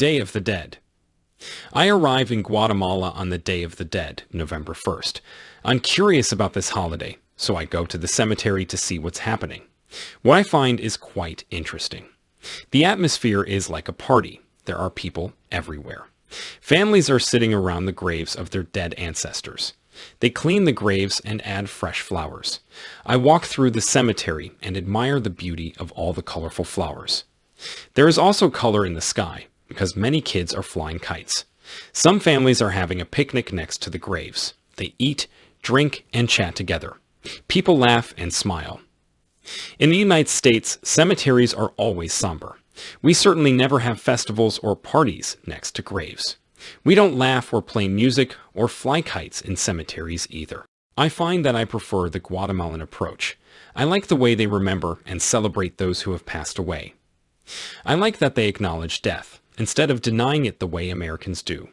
Day of the Dead. I arrive in Guatemala on the Day of the Dead, November 1st. I'm curious about this holiday, so I go to the cemetery to see what's happening. What I find is quite interesting. The atmosphere is like a party. There are people everywhere. Families are sitting around the graves of their dead ancestors. They clean the graves and add fresh flowers. I walk through the cemetery and admire the beauty of all the colorful flowers. There is also color in the sky, because many kids are flying kites. Some families are having a picnic next to the graves. They eat, drink, and chat together. People laugh and smile. In the United States, cemeteries are always somber. We certainly never have festivals or parties next to graves. We don't laugh or play music or fly kites in cemeteries either. I find that I prefer the Guatemalan approach. I like the way they remember and celebrate those who have passed away. I like that they acknowledge death, instead of denying it the way Americans do.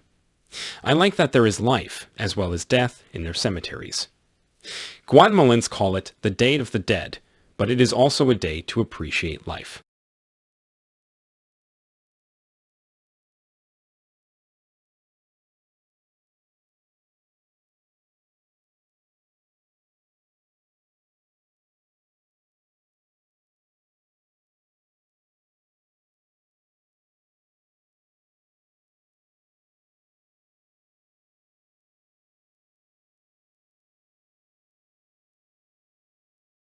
I like that there is life, as well as death, in their cemeteries. Guatemalans call it the Day of the Dead, but it is also a day to appreciate life.